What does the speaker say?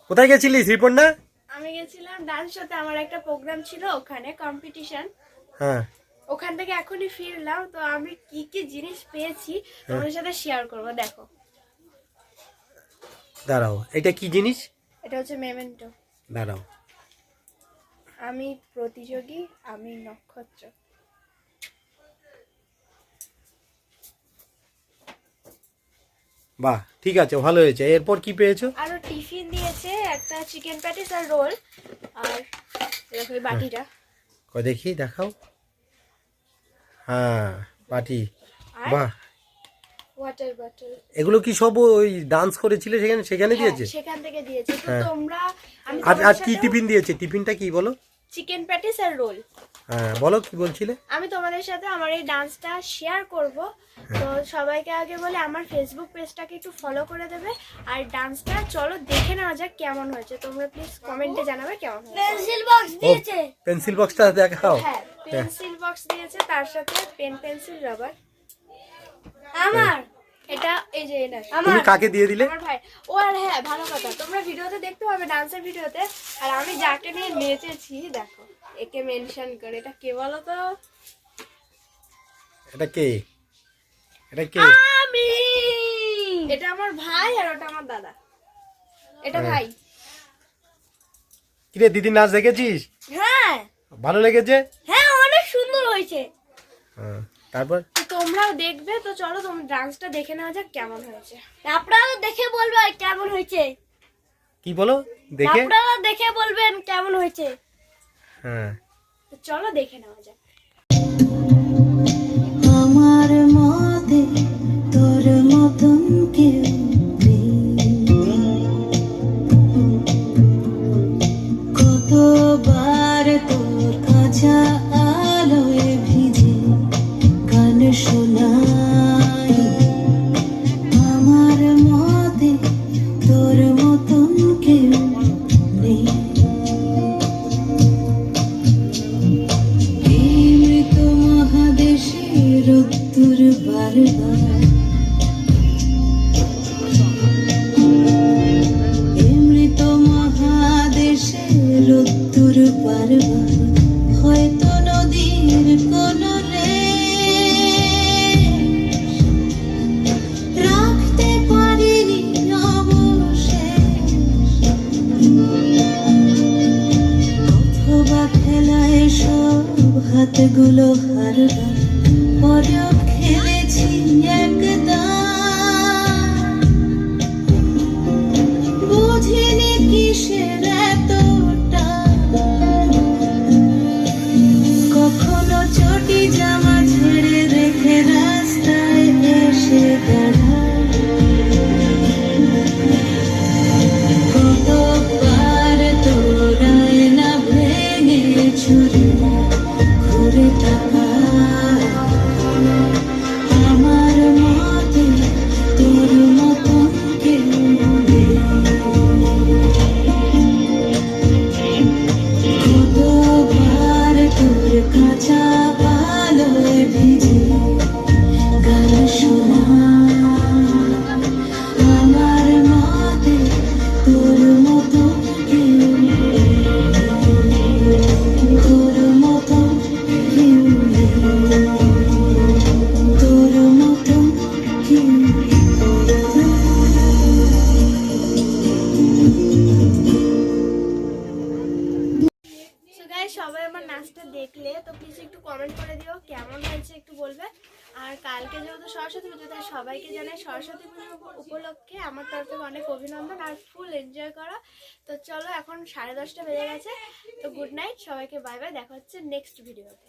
কোথায় গেছিলিস রিপোর্টনা? আমি গেছিলাম ডান্স শোতে, আমার একটা প্রোগ্রাম ছিল, ওখানে কম্পিটিশন। হ্যাঁ, ওখান থেকে এখনই ফিরলাম, তো আমি কি কি জিনিস পেয়েছি তোমাদের সাথে শেয়ার করব। দেখো, দাঁড়াও, এটা কি জিনিস? এটা হচ্ছে মেমেন্টো। দাঁড়াও, আমি প্রতিযোগী, আমি নক্ষত্র। বাহ, ঠিক আছে, ভালো হয়েছে। এরপর কি পেয়েছো? আরো টিফিন দিয়েছে, একটা চিকেন প্যাটিস আর রোল। আর দেখো এই বাটিটা। দেখি, দেখাও। হ্যাঁ, পাটি। আর বাহ, ওয়াটার বটল। এগুলো কি সব ওই ডান্স করেছিলে সেখানে দিয়েছে? সেখান থেকে দিয়েছে। তো হ্যাঁ। তোমরা, আমি আর কি টিফিন দিয়েছে? টিফিনটা কি বলো? চিকেন প্যাটিস আর রোল। হ্যাঁ, বলো কি বলছিলে? আমি তোমাদের সাথে আমার এই ডান্সটা শেয়ার করব। তো সবাইকে আগে বলে আমার ফেসবুক পেজটাকে একটু ফলো করে দেবে। আর ডান্সটা চলো দেখে নেওয়া যাক কেমন হয়েছে। তোমরা প্লিজ কমেন্টে জানাবে কেমন হয়েছে। পেন্সিল বক্স দিয়েছে। পেন্সিল বক্সটা দেখাও। হ্যাঁ, পেন্সিল বক্স দিয়েছে, তার সাথে পেন, পেন্সিল, রাবার। আমার এটা এই যে এটা তুমি কাকে দিয়ে দিলে? আমার ভাই। ও আর হ্যাঁ, ভালো কথা, তোমরা ভিডিওতে দেখতে পাবে, ডান্সের ভিডিওতে। আর আমি যাকে নিয়ে নেচেছি দেখো, একে মেনশন করে। এটা কে বলো তো? এটা কে? এটা কে? আমি। এটা আমার ভাই আর ওটা আমার দাদা। এটা ভাই। কিরে দিদি, নাচ দেখেছিস? হ্যাঁ, ভালো লেগেছে? হ্যাঁ, অনেক সুন্দর হয়েছে। হ্যাঁ, তারপর তোমরাও দেখবে, তো চলো তোমরা ডান্সটা দেখে নেওয়া যাক কেমন হয়েছে। আপনারা দেখে বলবেন কেমন হয়েছে। কি বলো? দেখে আপনারা দেখে বলবেন কেমন হয়েছে। হ্যাঁ, তো চলো দেখে নেওয়া যাক। আমার মতে তোর মতন কেউ কতবার তোর কাছে আলোয় ভিজে গান শোনাই। আমার মতে তোর মতন কেউ নেই। এই মৃত মহাদেশের উত্তর বারবার, এই মৃত মহাদেশের উত্তর বারবার, হয়তো নদীর কোন রাখতে পারিনি অবশেষ, অথবা খেলায় সব হাতগুলো হারবার পরেও খেলেছি একদম। বুঝিনি কিসের এতটা, কখনো চটি জামা ছেড়ে রেখে রাস্তায় এসে দাঁড়ায়। কতবার তোর আয়না ভেঙে ছুঁড়ে ঘুরে তাকায়। আমার মতে তোর মতন কেউ নেই। কতবার তোর কাঁচা আলোয় ভিজে গান শোনায়। আমার মতে তোর মতন কেউ নেই। তোর মতন কেউ নেই। তোর মতন কেউ নেই। সো গাইস, সবাই আমার নাচটা দেখলে তো প্লিজ একটু কমেন্ট করে দিও কেমন হয়েছে, একটু বলবে। আর কালকে যেহেতু সরস্বতী পুজো, তাই সবাইকে জানাই সরস্বতী পুজো উপলক্ষে আমার তরফ থেকে অনেক অভিনন্দন, আর ফুল এনজয় করো। তো চলো, এখন 10:30 বেজে গেছে। তো গুড নাইট সবাইকে, বাই বাই, দেখা হচ্ছে নেক্সট ভিডিওতে।